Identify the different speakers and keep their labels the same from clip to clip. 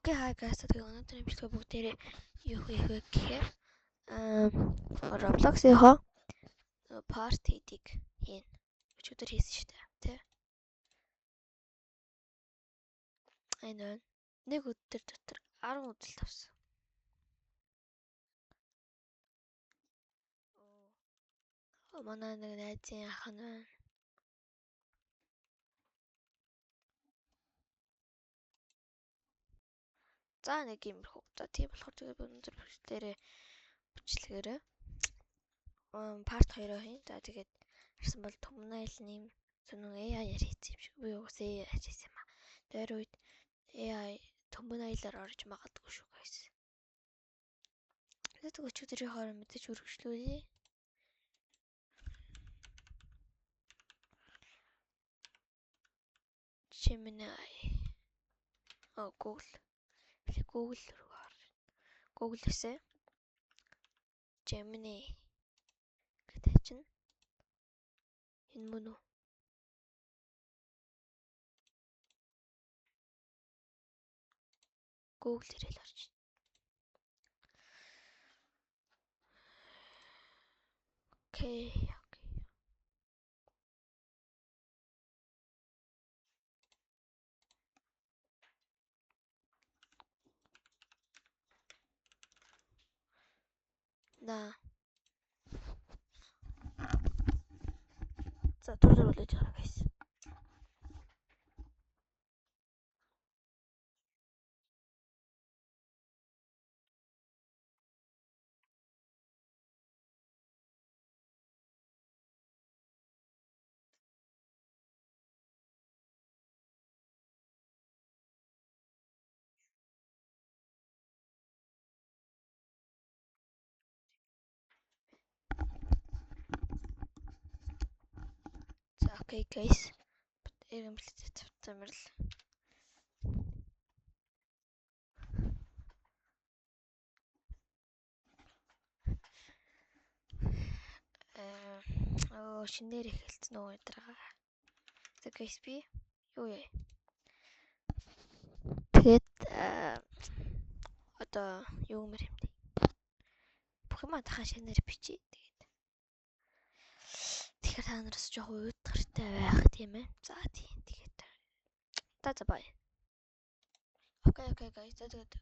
Speaker 1: Окей, хай guys, тэгээ өнөөдрийн бичлэгээ бүгдээрээ юу хийх вэ гэхээр Roblox-ийнхоо part хийдийг хийн. Өчигдөр хийсэн шүү дээ, тий. Энэ нэг өдөр дотор 10 үзэлт авсан. Манай нэг найзын ах нь байна. За нэг юмрхүү. За тийм болохоор тэгээ өнөөдөр бичлэгээрээ part 2-оо хийн. За тэгээд харсан бол Thumbnail-ны сонин AI хийсэн юм шиг. Би угсаа AI хийсэн юм аа. Тэр үед AI Thumbnail-аар орж магадгүй шүү guys. Тэгээд өчигдрийн хооронд мэдээж үргэлжлүүлье. Gemini. Google. Google руу орно. Google-ээсээ Gemini гэдэг чинь энэ мөн үү? Google ирэл орж. Окей. Да. За тулгуурлаж байгаа guys. За окей guys. Эргэмлэлтэй тавьмаар л. Шинээр эхэлсэн үү өдрага. За guys би юу яа. Тэгээд одоо юу мэр юм бэ? Бүх юм дахин шинээр бичиж тэгээд. Тэгэхээр та нараас жоох уйдгартай байх тийм ээ. За тийм тэгээд. За бай. Окей guys. За тэгээд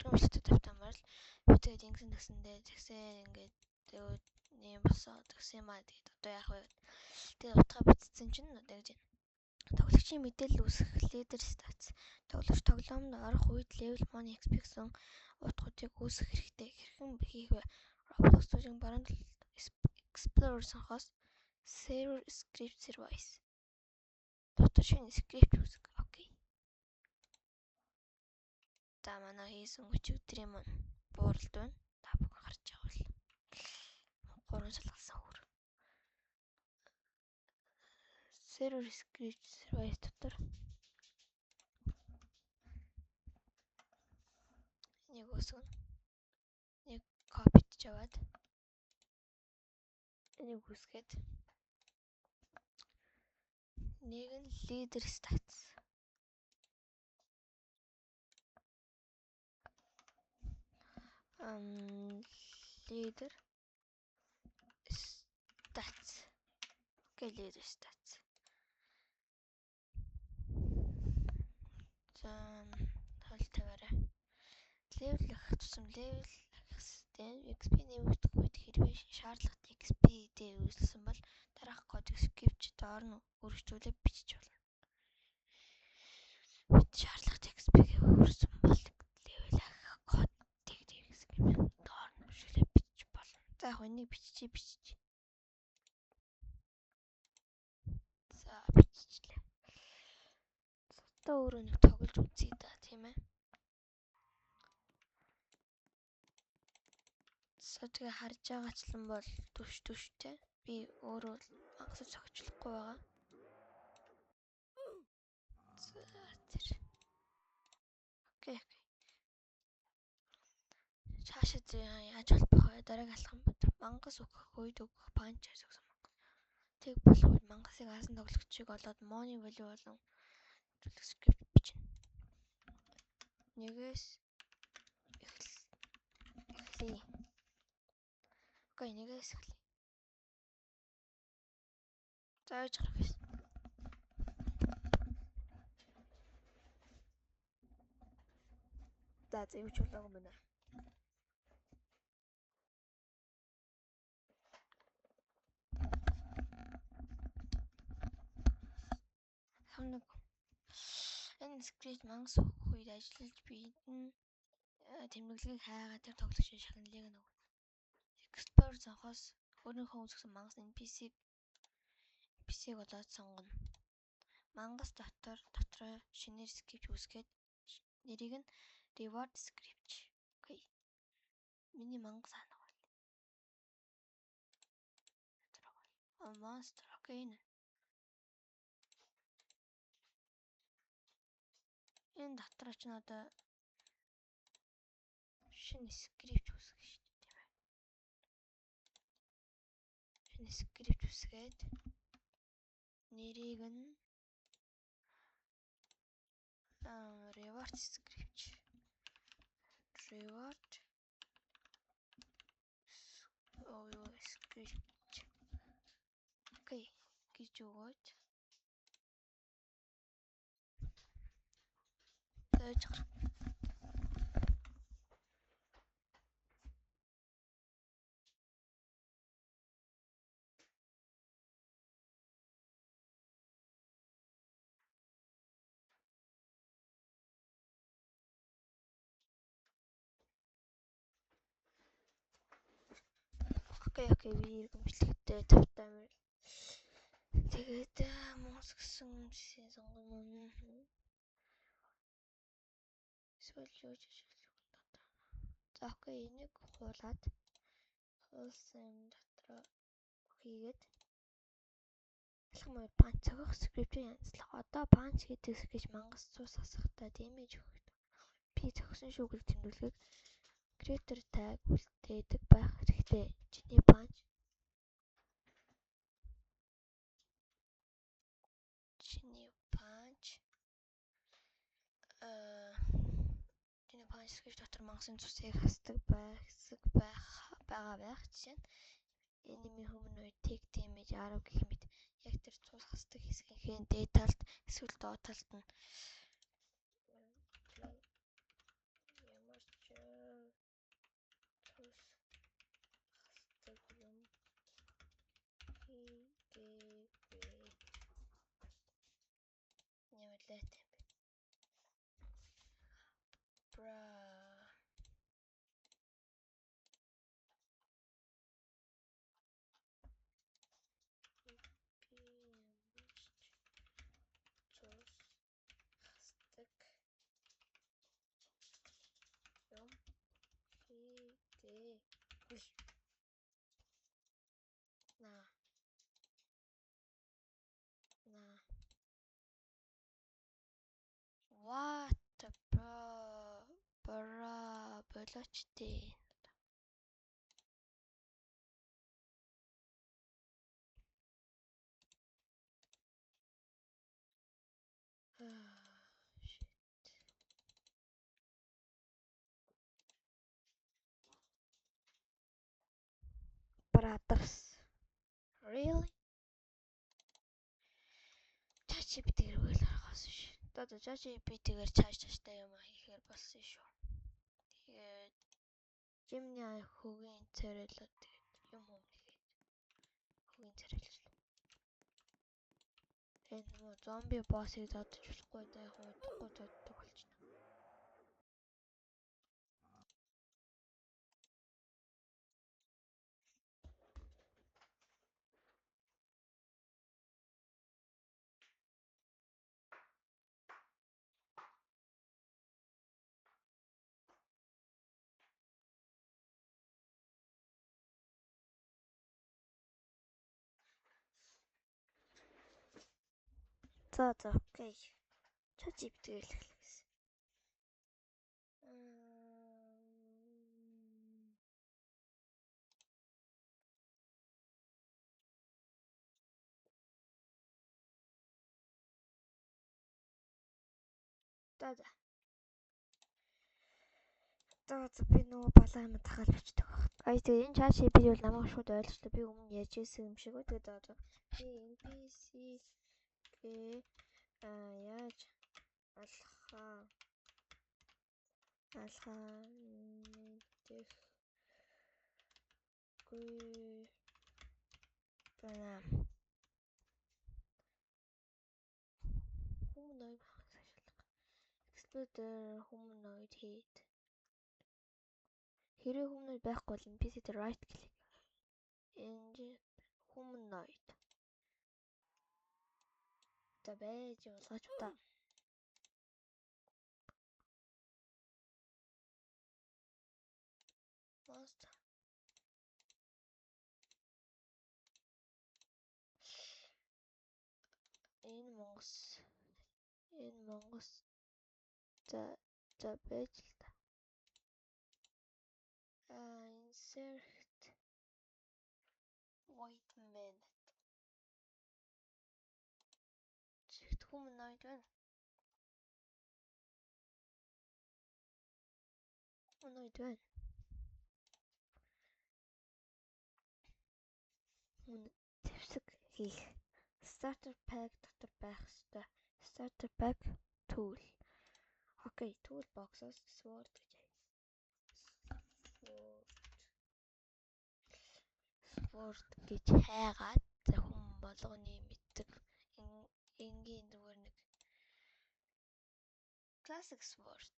Speaker 1: эргэмлэлтэй тавьмаар л. Би тэгээд ингэсэндээ тэгсэн ингээд нэм босоо тэгсэн маа тэгээд одоо яах вэ? Тэгээд утгаа бичсэн чинь одоо гэж тоглогчийн мэдээлэл үүсгэх лидер статус. Тоглогч тоглоомд орох үед level money XP гэсэн утгуудыг үүсгэх хэрэгтэй. Хэрхэн хийх вэ? Roblox студийн баруун талд Explorer сонгоос Server Script Service. Дотор шинэ скрипт үүсгэх. Окей. За манай хийсэн өчигдрийн маань бууралд байна. Та бүхэн харж байгаа бол 3 шалгалсан хөр. Server Script Service дотор нэг үсгэн нэг копиж аваад энийг үсгээд нэг нь leader stats leader stats leader stats за тол тавиараа level ах тусам level ахстай XP нэмэгдэх үед хэрвээ шаардлагатай XP-д үүсгэсэн бол дараах кодыг skip доор нь өргөжлүүлээд бичиж болно. Шаардлагатай XP-г өргөсөн бол level ах кодыг skip доор нь өргөжлүүлээд бичиж болно. За яг энийг бичиж. За биччихлээ. Одоо өөрөө нэг тоглож үзье да, тийм ээ. Тэгээ харж байгаачлан бол төвштэй. Би өөрөө мангас зохичлохгүй байгаа. За тэр. Окей. Цаашаа яаж холбох вэ? Дараагийн алхам мангас өгөх үед өгөх панч гэсэн юм. Тэг болох үед мангасыг аасан тоглогчийг олоод money value болон скрипт бичнэ. Нэгээс эхлэе. Окей, нэгээс эхлэе. Зааж гарах гэсэн. За зэмч болоогүй байна. Хамнаг энэ скрипт мангас өгөх үед ажиллаж биедэн тэмдэглэгийг хайгаа тэр тоглогчийн шагналыг нь өгнө. Explorer зонхоос өөрийнхөө үүсгэсэн мангас NPC-г болоод сонгоно. Мангас дотроо шинээр скрипт үүсгээд нэрийг нь reward script. Окей. Миний мангас хаана вэ? Monster. Окей. Энэ дотроо ч надаа шинэ скрипт үүсгэж шүү дээ, тийм ээ. Шинэ скрипт үүсгээд нэрийг нь reward script. Reward script. Окей. Гэж өгөөд зааж гарах. Окей, би иргэншлэгтэй тавтамир. Тэгээд мус гэсэн үгсийн сонгоно. Эсвэл юу ч ашиглах юм даа. За окей, энийг хуулаад хуулсан дотроо хийгээд алхам панч цогох скриптийн янзлах. Одоо панч гэдэг скрипт мангас цус хасахтаа дэмэж өгөх. Би зогсон шүүгэл тэмдэглэгийг creator tag үлдээдэг байх хэрэгтэй. Чиний панч скрипт дотор мангасын цусыг хасдаг байгаа байх. Жишээ нь enemy humanoid take damage 10 гэх мэт яг тэр цус хасдаг хэсгийнхээ дээд талд эсвэл доод талд нь ямар ч цус хасдаг юм хийгээгүй. Нэмэлт What болооч дээ. Brothers. Really? ChatGPT-гээр үйл харахаас биш. Одоо ChatGPT-гээр цааштай юм хийхээр болсон шүү. Тэгээд Gemini хөгийн царайлаад тэгээд юм хийгээд хөгийн царайлал. Тэгээд нөгөө зомби боссыг додож болохгүй даа хуудахгүй доддог болчихно. За окей. ChatGPT-гээр л хэлэх гэсэн. За. За би нөгөө балаа юм дахиад бичдэг баг. Тэгээ энэ чат шипи бол намайг шууд ойлгочлоо. Би өмнө яаж ирсэн юм шиг үү. Тэгээд одоо би NPC гээ яаж алхаа мэдхгүй байна. Humanoid Explorer humanoid head. Хэрэг humanoid байхгүй бол NPC дээр right click. Engine humanoid. За байж болгооч та. Monster. Энэ Монгос за байж л та. Insert wait a minute. Чигт humanoid байна. Humanoid байна. Зэвсэг хийх. Starter pack дотор байх ёстой. Starter pack tool. Окей, tool box-оос sword гэж хайгаад за хүн болгоны мэддэг энгийн зүгээр нэг classic sword.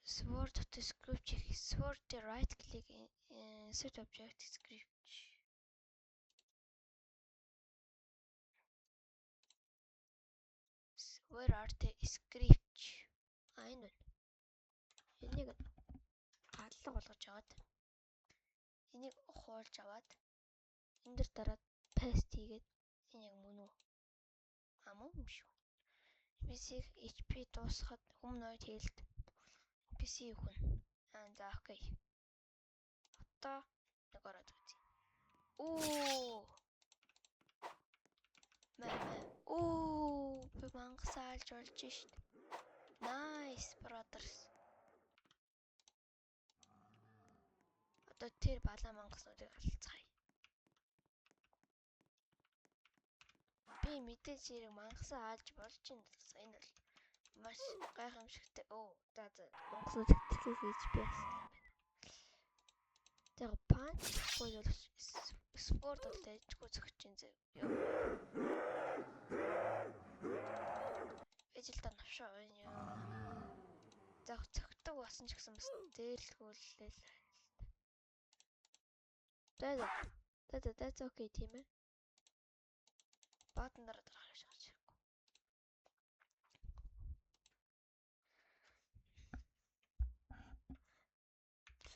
Speaker 1: Sword to script sword right click insert object script. Where are the script? Энэ энийг алга болгож аваад энийг хуулж аваад энэ дэр дараад paste хийгээд энэ яг мөн үү? Мөн юм шүү. PC HP дуусахад humanoid хэлд PC хүн. За окей. Одоо нэг ороод үзье. Би мангас алж болж шít. Nice brothers. Одоо тэр балаа мангаснуудыг алцгаая. Би мэдээж хэрэг мангасаа алж болж байна гэсэн. Энэ бол маш гайхамшигтай. За мангаснууд хэвтэрхий хийж би яасан юм бэ? Тэр панч бол спорт бол дэжгүй зөгч юм зөө. Эжилдээ навшаа байна ёо. За цогтөг басан ч гэсэн бас дээрлгүүллээ л. That's okay тийм ээ. Баатан дараа гарах шахаж хэрэггүй.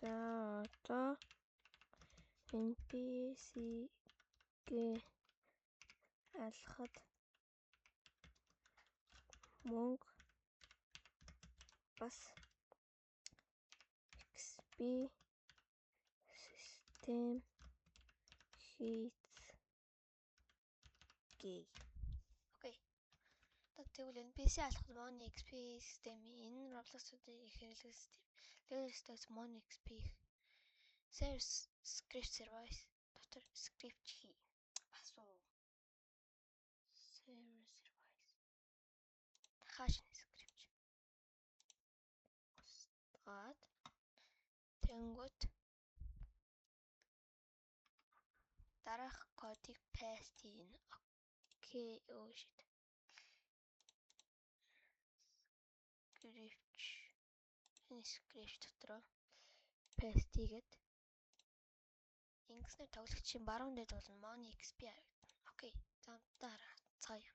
Speaker 1: За одоо NPC-гээ алхахад мөнгө бас XP систем хийцгээе. Окей. Тэгвэл NPC алхахад Money XP систем энэ Roblox-уудын их хэрэглэх систем. Level-с Money XP Service Script Service дотор script хий. Асуу. Service Service. Хашны script. Устгаад тэнгүүт дараах кодыг paste хийн. Окей, shit. Script дотор paste хийгээд ингэснээр тоглогчийн баруун дэд бол Money XP харагдана. Окей. Замтаар цаая.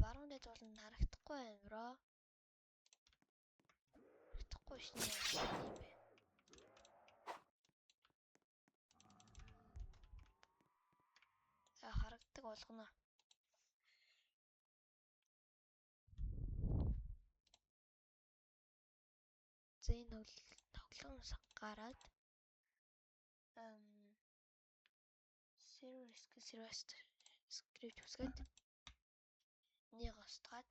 Speaker 1: Баруун дэд бол харагдахгүй байна, бро. Харагдахгүй шнэ юм бэ. За харагдаг болгоно. Энэ тоглоомоос гараад Service скрипт үсгээд нэг устгаад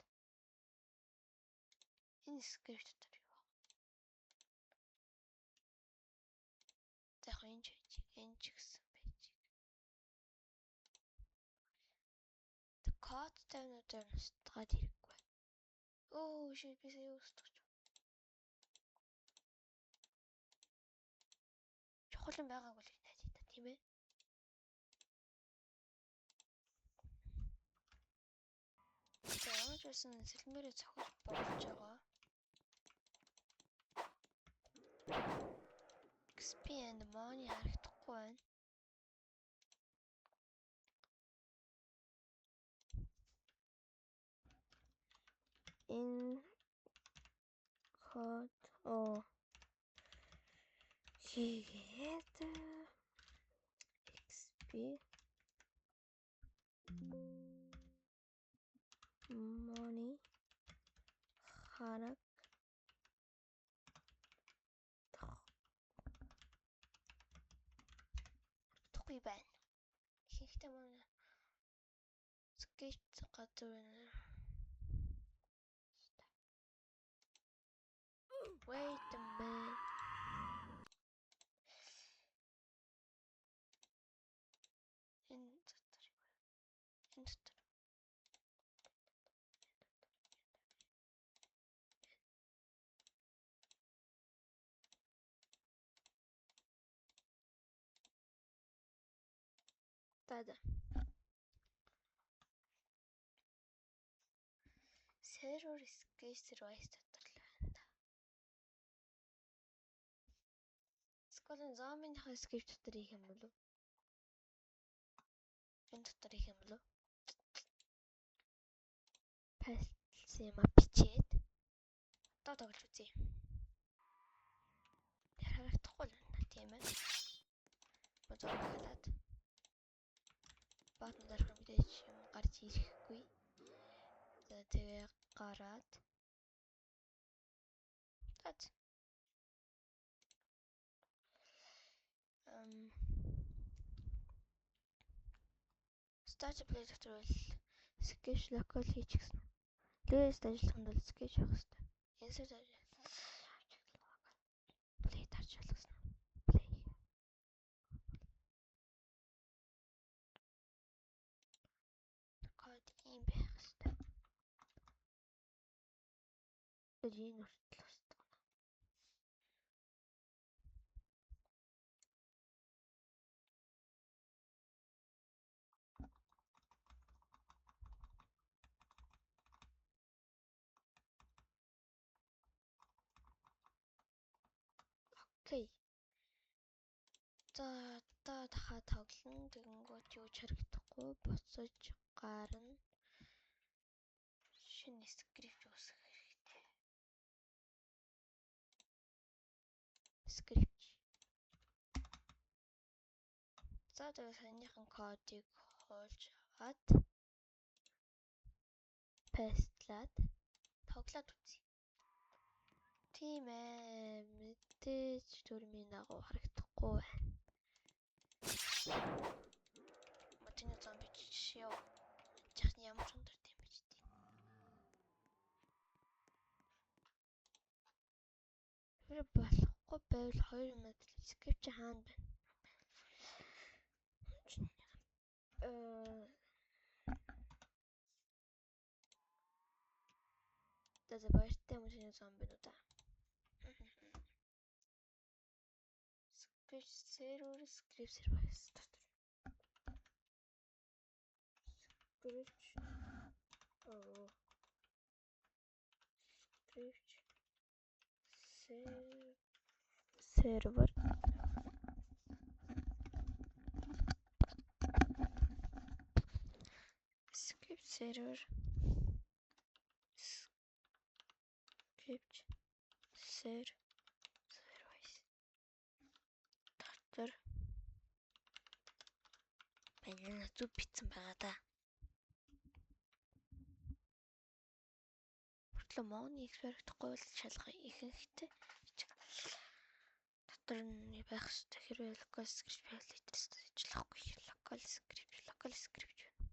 Speaker 1: энэ скрипт дотор юу вэ? За яг энэ ч гэсэн байж. Код тавьнуудаар устгаад хэрэггүй. Оо ши би сая устгаж. Чухал юм байгаагүй л найз та тийм ээ. За яаж байсан сэлмээрээ цохиж болж байгаа. XP and money харагдахгүй байна. Энэ код хийгээд XP money хараг тугий байна. Ихэнхдээ манай скетч газар байна. Wait a minute. Энэ дотор. Тада. Server sketch service дотор л байна да. Сколын зомбийнхаа скетч дотор их юм болов? Энэ дотор их юм болов? Пастилсан юм бичээд одоо тоглож үзье. Харагдахгүй л байна тийм ээ. Бодоо халаад. Баатан дээр мэдээж юм гарч ирэхгүй. За тэгээ гараад. Тат. Start play дотор бол sketch local хийчихсэн. List ажиллаханд бол sketch явах хэрэгтэй. Insert play тарж болгосон. Play. Код ийм байх хэрэгтэй. Энэ хүртэл устгана. Окей. За дахиад тоглоно. Тэгэнгүүт юу ч харагдахгүй буцаж гарна. Шинэ скрипт үүсгэх хэрэгтэй. Скрипт. За тэгээ саяныхан кодыг хуулж аваад пастлаад тоглоод үзье. Тийм ээ, мэдээж төрмийн дагуу харагдахгүй байна. Мотины зомби шиё. Жахны ямар өндөр тийм биш тийм. Тэр болохгүй байвал 2 минут скрипт хаана байна? За баяртай мотины зомбинуудаа. Sketch server script service дотор. Script server script server script service дотор байна. Зүг битсэн байгаа да. Хүртлээ Money expert-гүй бол шалгах ихэнхдээ дотор нь байх хэрэгтэй. Хэрвээ local script байвал ажиллахгүй. Local script байна.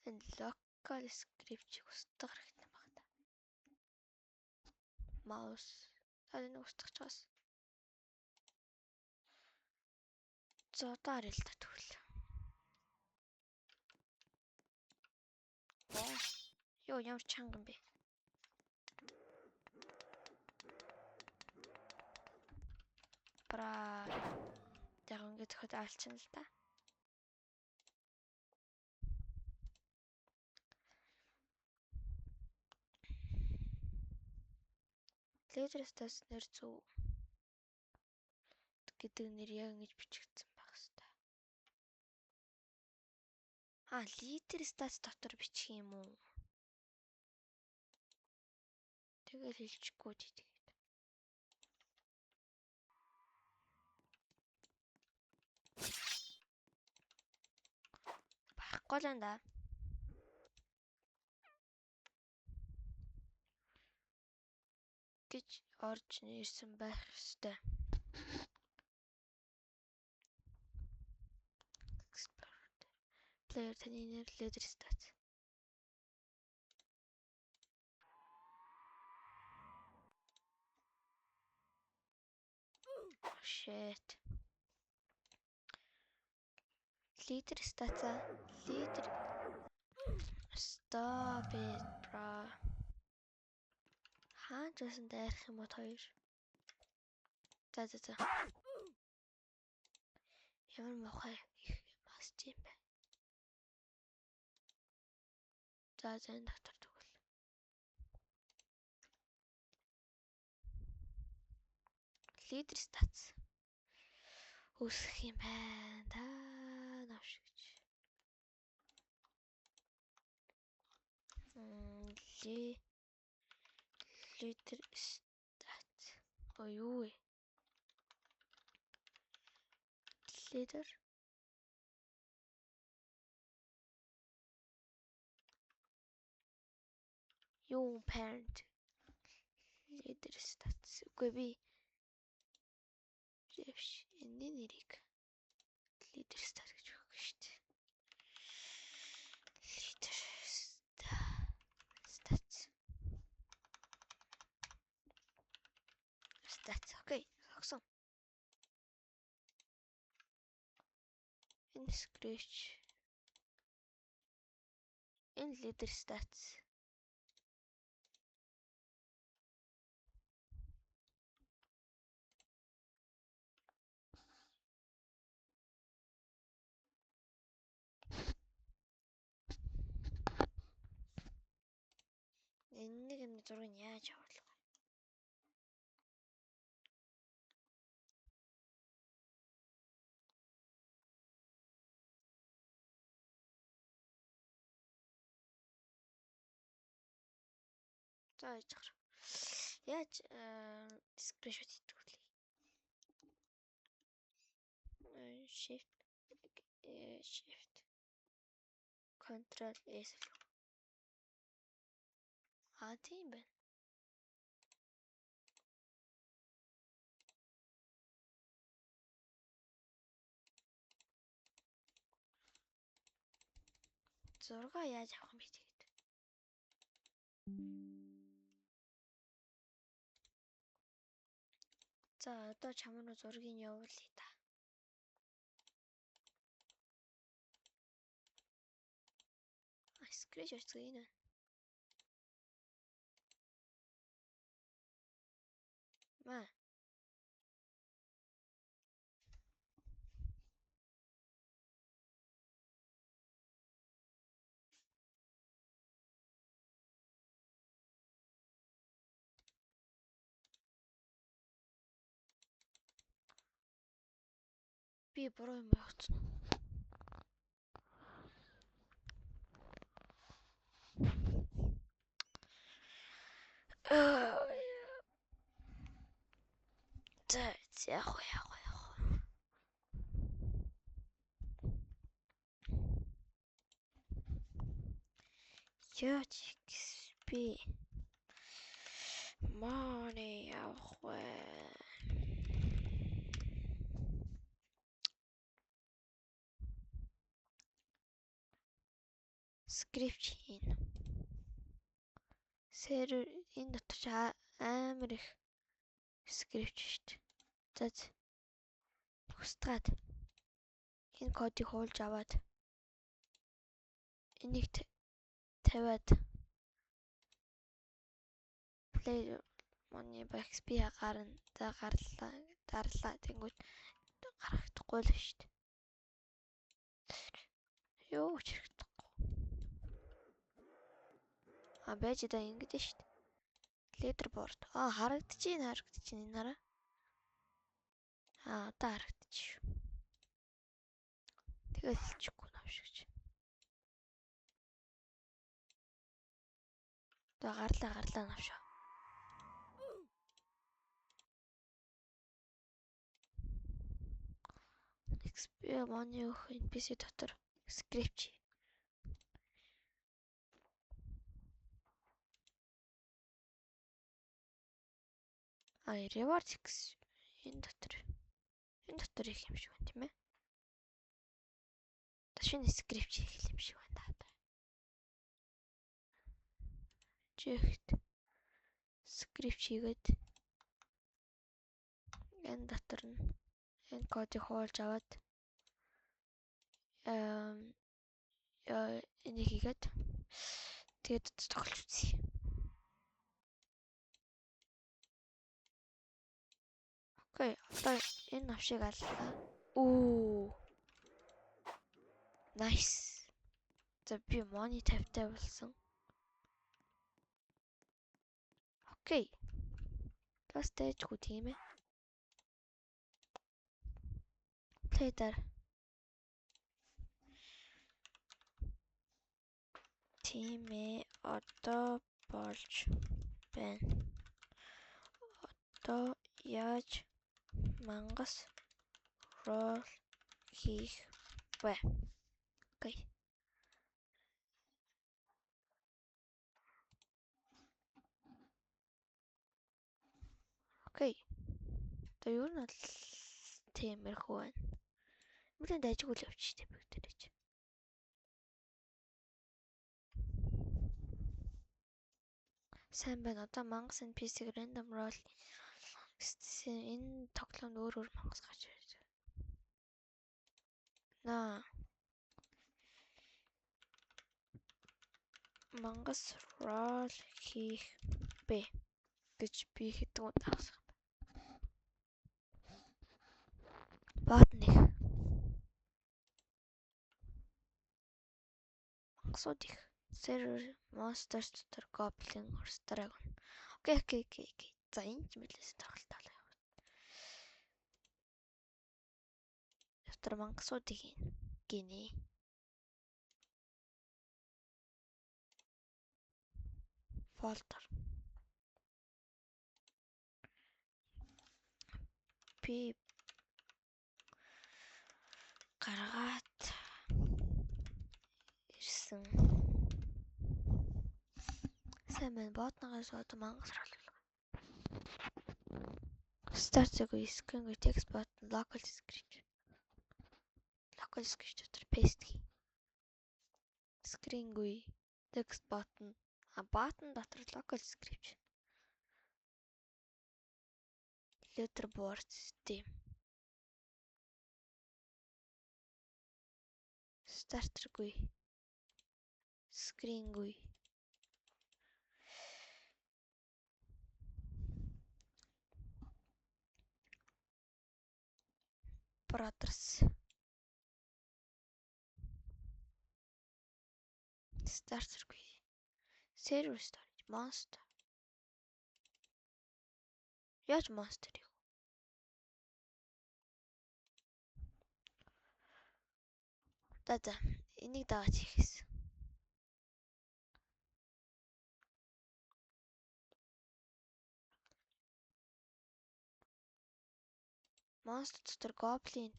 Speaker 1: энэ local script-ийг устгах хэрэгтэй байна. Mouse энэ устгах чаас. Зодаар л та тэгвэл. Ёо ямар чанга юм бэ? Бра. Яг ингэ зөхөд алчна л та. Leader-стаас нэр зөв гэдэг нэр яг ингэж бичигдсэн байх хэвээр. Leader-стаас дотор бичих юм уу? Тэгэл хэлчихгүй тэгээд. Барахгүй л да. Гэж орж ирсэн байх ёстой. Player таны нэр leader stats. Shit. Leader stats. Leader. Stop it, bro. Хаан жасан дайрах юм уу хоёр? За. Ямар мохой их маст юм бэ? За энэ доктор тэгвэл. Leader stats. Үсэх юм байна. Та навшигч. Leader stats. Юу вэ? Leader. Юу parent. Leader stats. Үгүй би. Энэ нэрийг leader stats гэж өгөх шүү дээ. Leader stats. Stats. Окей. Огсон. Энэ scratch. Энэ leader stats. Энэ зургийг яаж авах вэ? За яаж скриншот хийдэг вэ? Shift Ctrl S. Тийм байна. Зургаа яаж авах юм бэ тэгээд? За одоо чамд зургийг явуулъя та. Скриншот хийе. Ма. Би буруу юм явуулсан. Яг. Яаж би money явах вэ? Script хийн. Server энэ дотор ч амар их script шүү дээ. За устгаад энэ кодыг хуулж аваад энийг тавиад play money XP гарна. За гарлаа. Тэнгүүд гарахдахгүй л шүү дээ. Юу ч хэрэгтэхгүй. Байж да ингэж шүү дээ. Leaderboard. Харагдчихээн энэ хараа. Одоо харагдчих шүү. Тэгэл хэлчихгүй навшигч. Одоо гарлаа навшаа. XP money өгөх NPC дотор script. Reward X энэ дотор их юм шиг байна тийм ээ. Шинэ script хийх юм шиг байна даа. Жигт script хийгээд энэ дотор нь энэ кодыг хуулж аваад энийг хийгээд тэгээд тоглож үзье. Окей, одоо энэ навшиг аллаа. Nice. За би money 50 болсон. Окей. Бас дэжгүй тийм ээ. Плейдер. Тийм ээ. Одоо болж байна. Одоо яаж мангас рол хийх вэ? Окей. Окей. Одоо юу нь тиймэрхүү байна. Бүгд дайжгүй л явчих тийм бүгдээрээ. Сайн байна. Одоо мангас NPC random roll энэ тоглоомд өөр мангас гарч ирж байна. Мангас roll хийх бэ гэж би хэдэн удаа асуух. Бат нэг. Мангасууд их. Server monsters дотор goblin horse dragon. Окей. За энэ ч мэлээс тоглолтоо яваа. Дотор мангасуудыг гинэ. Folder. Би гаргаад ирсэн. Сайн байна. Ботногоос одоо мангас роллоо. Start-гүй screen-гүй text button local script. Local script дотор paste хий. Screen-гүй text button button дотор local script. Leaderboard system. Starter-гүй screen-гүй brothers. Starter-гүй server storage monster. Яаж monster юу? За энийг дааж хийхээс. Monster дотор goblin энэ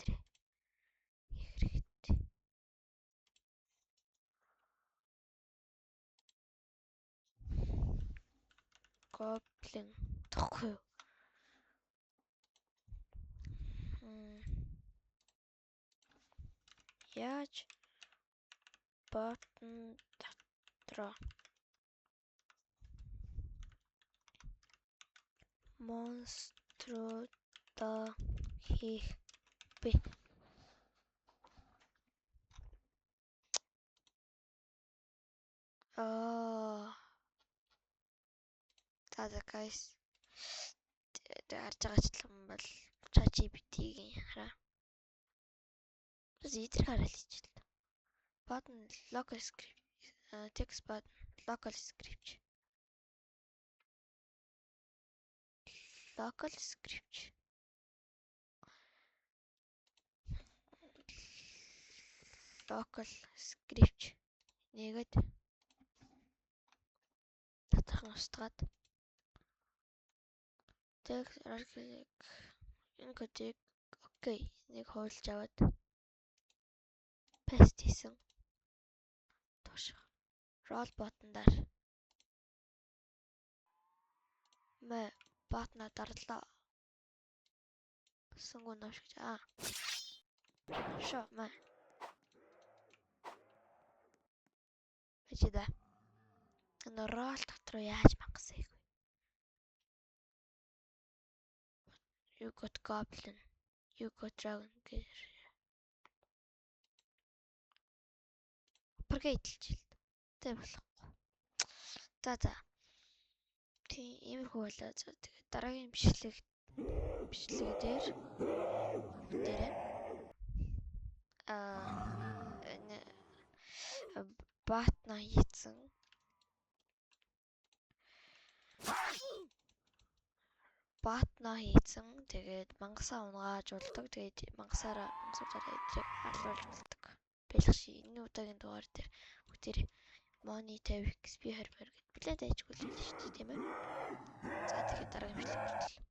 Speaker 1: хийх хэрэгтэй. Goblin тахгүй юу? Яаж button монструудаа хийх би. За guys. Харж байгаа ч юм бол ChatGPT-ийн хараа. Эдгээр хараад хичээл. Button local script. Text button local script. Local script. Local script. Нэгэд татах устгаад. Text энэ кодыг окей нэг хуулж аваад paste хийсэн. Туушах. Roll button-даар баатна дарлаа. Сүнгөө навшигч. Шо Бачида. Энэ roll дотор яаж мангасан юм бэ? You got goblin. You got dragon гэж. Прогейтэлж л. Тэ болохгүй. За. Тийм иймэрхүү болоо. Тэгээд дараагийн бичлэг дээр баатна хийцэн тэгээд мангасаа унгажуулдаг. Тэгээд мангасаараа эдрийг алуулж болдог. Бэлгши энэ удаагийн дугаар дээр бүгдээр Money 50 XP 20 гэд билээ дайчгүй л шүү дээ тийм ээ. За тэгээд дараагийн бичлэг хүртэл